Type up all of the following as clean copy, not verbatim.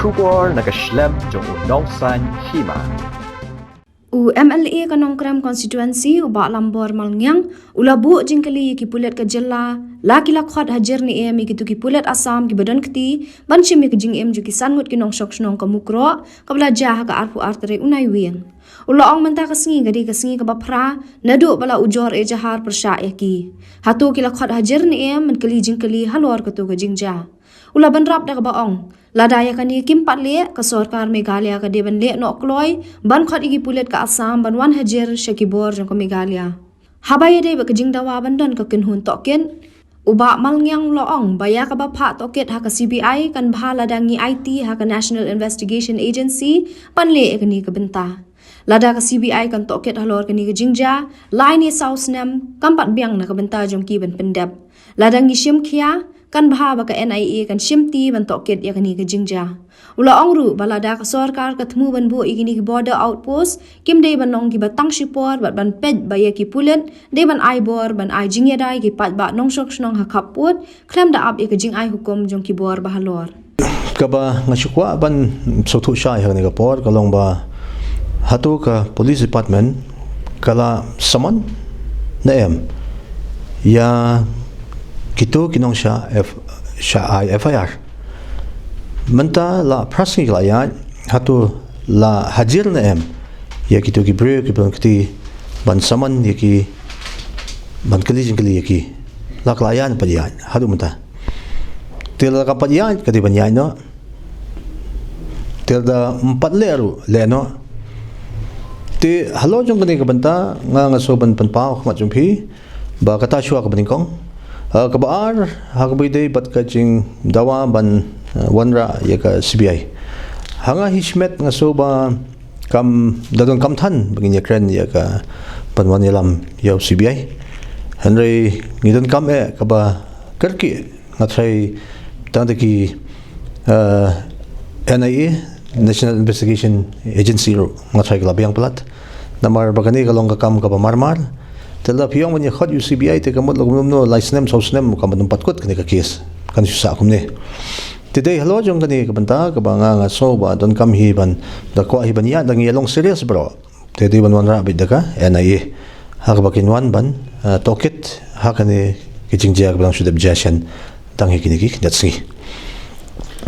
Shubor nakaslem jong unongsan hima. MLA Kanongkram constituency ubak lambor malngyang ulabu jingkali ki pulet ka jella laki lakhot hajar ni em ki tu ki pulet asam ki badan kti banchim ki jing em ju ki sangut ki nong shok snong ka mukro ka bla jah ka arpu artere unai wien ula ong menta ka singi gadi ka singi ka bapra nadu bala ujor e jahar persya ki hatu ki lakhot hajar ni em man kali jingkali halor ka tu ka jingja ula banrap da ka baong ladaya kani kimpat le ka sarkar Meghalaya ka deban le no kloi ban khot igi pulet ka Assam ban wan hajer shakibor jong ka Meghalaya habaya de ba ka jingdawa bandan ka kinhun token uba malngyang loong baya ka ba pha toket ha ka CBI kan bhala dangi IT ha ka National Investigation Agency pan le kani ka benta lada ka CBI kan toket halor kani ka jingja line south nam kampat biang na ka benta jong ki ban pendap ladang ngishim khia kan bahaba ka NIA kan shimti ban toket ya kani ka jingja ula ongru balada ka sarkar ka thmu ban bu igini ki border outpost kim dei ban nong ki batang shipor ban pej ba ya ki pulen dei ban ai bor ban ai jingya dai ki pat ba nong shok snong ha khaput khlem da ab ya ka jing ai hukum jong ki bor bahalor kaba ngashukwa ban sothu shai ha ni ka por kalong ba hatu ka police department kala saman na em ya Kito kinong siya FIR. Menta la prasing la yan hatu la hajir na em ya kito ki bre ki ban kiti ban saman ya ki ban kali jingkali ya ki la klayan pa yan hatu menta. Tel ka pa yan kati ban yan no. Tel da 4 leru le no. Ti halo jong kani ka banta nga so ban panpaw ma jumpi ba kata shua ka banikong kabaar hakabide bat kaching dawa ban wanra ya ka CBI hanga hismet nga so ba kam dadon kam than bagin ya kren ya ka panwanilam ya CBI henry ngidon kam e kaba karki nga try tandaki NIA National Investigation Agency ro nga try kalabiang plat namar bagani kalong ka kam ka marmar tela piyong man ya khot UCBI te kamot logum no license so snem kam ban patkot kani ka case kan sa akum ne today hello jong kani ka banta ka banga nga so ba don kam hi ban da ko hi ban ya dang yelong serious bro te di ban wan ra bid ka NIA ha ka bakin wan ban toket ha kani kijing jia bang should objection dang hi kini ki datsi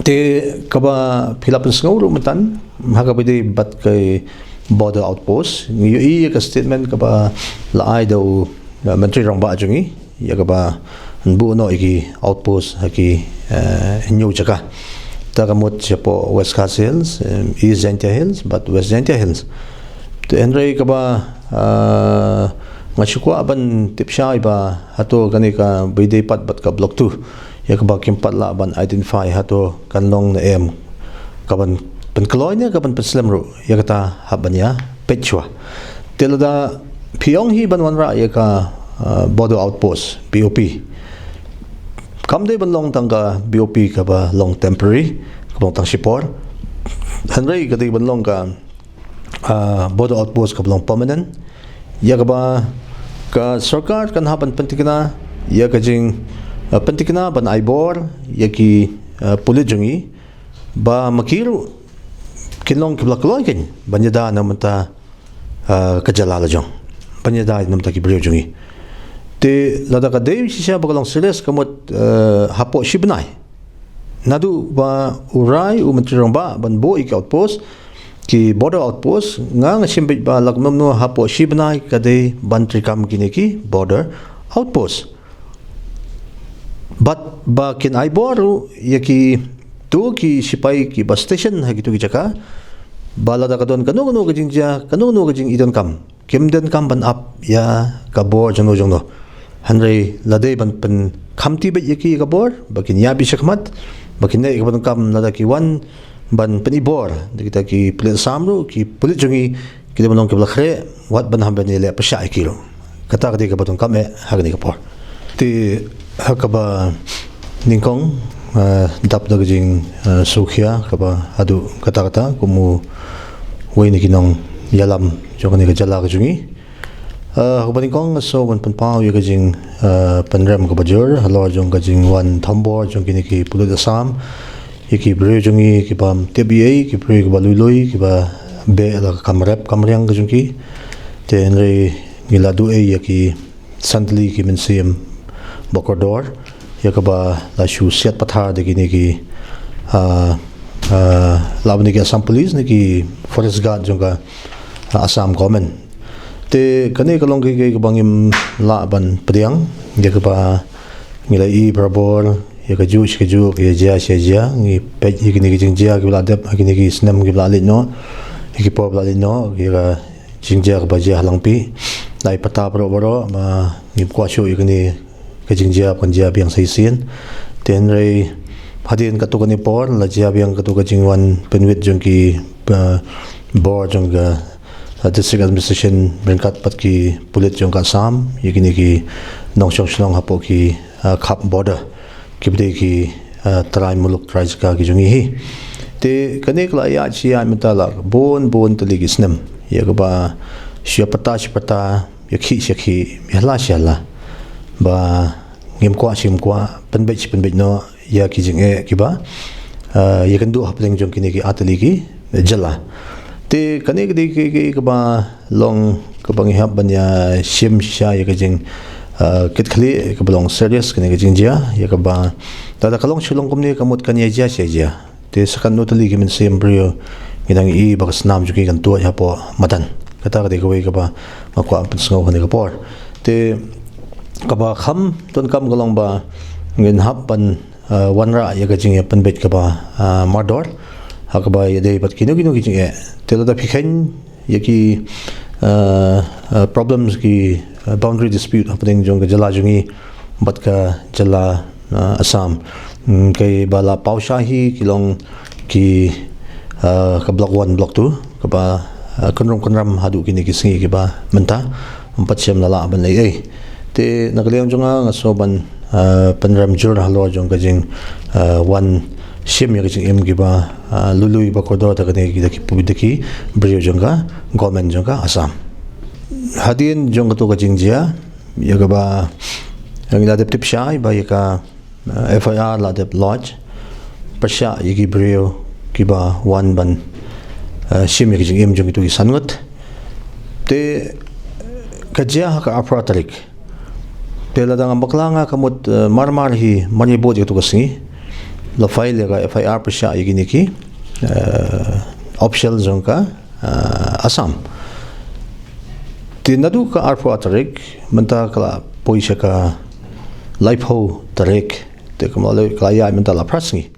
te ka ba philapin ngoro matan ha ka bide bat kai border outpost yu ka statement ka ba laai do menteri rong ba jungi ya ka ba bu no iki outpost haki new jaka ta ka mot chapo West Khas Hills East Zentia Hills but West Zentia Hills to enray ka ba machukwa ban tipshay ba hato kani ka bide pat bat ka block 2 ya ka ba kimpat la ban identify hato kanlong na em ka ban penkloy niya kapan penslam ro ya kata habanya pechwa telada piong hi banwanra ya ka border outpost BOP kamde ban long tangka BOP ka ba long temporary kabong tang shipor hanray kadai ban long ka border outpost ka long permanent ya ka ba ka sarkar kan haban pentikna ya ka jing pentikna ban aibor ya ki pulit jungi ba makiru kinlong kiblakloy kin banyada namanta kajalala jong banyada namanta kibriyo jongi te lada ka dev sisya bagalong serious kamot hapo shibnai nadu ba urai umentrong ba ban bo ik outpost ki border outpost nga simbit ba lagmam no hapo shibnai kade bantri kam kiniki border outpost but ba kin aiboru yaki tu ki sipai ki bus station hagitu ki jaka balada kadon kanu ka jingja kanu ka jing idon kam kimden kam ban up ya kabor jano jano hanrei lade ban pen khamti be yaki kabor bakin ya bi shakmat bakin ne ban kam lada ki wan ban pen ibor kita ki pulit samru ki pulit jungi kita banong ki blakhre wat ban ham ben le pasha kilo kata kadi ka batong kam e hagni kapor ti hakaba ningkong dap da jing sukhia kaba adu kata kumu wini kinong yalam jokani ka jala ka jungi Hubani kong so wan panpaw yu kajing panram ka bajur halo jong kajing wan thambor jong kini ki pulut asam Iki brio jungi ki bam TBA ki brio ki balului ki ba be la kamrang ka jungi ten re ngiladu e ki sandli ki mensiam bokordor ya ka ba la shu siat pathar de ni ki labni ki Assam police ni ki forest guard junga Assam government te kane kalong ki bangim la ban priang ya ka ba ngilai brabor ya ka ju ya ja ngi pe ki ni ki jingja ki ladap ki ni ki snam ki lalit no ki po lalit no ki ka jingja ka ba ja halangpi lai pata bro ma ngi kwa shu ki ni ka jingja panja biang saisen ten re hadin ka to ka ni por la ja biang ka to ka jingwan penwit jong ki board jong ka district administration bengkat pat ki pulit jong ka Assam ki ni ki nongshong shlong hapo ki khap border kibde ki trai muluk trai ka ki jungi hi te kane kla ya chi ya mentala bon tali ki snem ya ba shya pata ya khi ya ba ngim kwa penbej no ya ki jinge ki ba ya kan du hapling jong ki atali ki jala te kane ki ba long ka bang hab ban ya shim sha ya ka jing kit khali ka belong serious kene ka jingjia ya ka ba tada kalong chulong kumni kamut kan ya ja te sakan no tali ki min sem brio ngidang I bakas nam juki kan tuwa ya po matan kata ka de ka ka ba makwa pan sngo kan ka por te ka ba kham ton kam galong ba ngin hap pan wanra ya ka jing pan bet ka ba mardor ha ka ba ya de pat kino ki jing te la da phikhen ya ki problems ki boundary dispute happening jong ka jala jungi bat ka jala Assam kay bala paushahi kilong ki ka block 1 block 2 ka ba kunram hadu kini kisingi ki ba menta empat siam lala ban lai te nakaliyang jonga ngasoban panram jur halo jong ka jing 1 siam ya jing em ki ba lului ba kodo ta kani ki pubidaki brio jonga government jonga Assam hadin jong ka to ka jingjia ya ka ba ang ladep tip shy ba ya ka FIR ladep lodge pasya yigi brio ki ba wan ban shim ya jing em jong itu ki sangot te kajia ka apratarik te la dang baklanga kamut marmar hi manibod itu ka singi la file ka FIR pasya yigi ni ki optional jong ka Assam tinadu ka arpo atarik menta kala poisha ka life ho tarik te kamala kaya menta la prasngi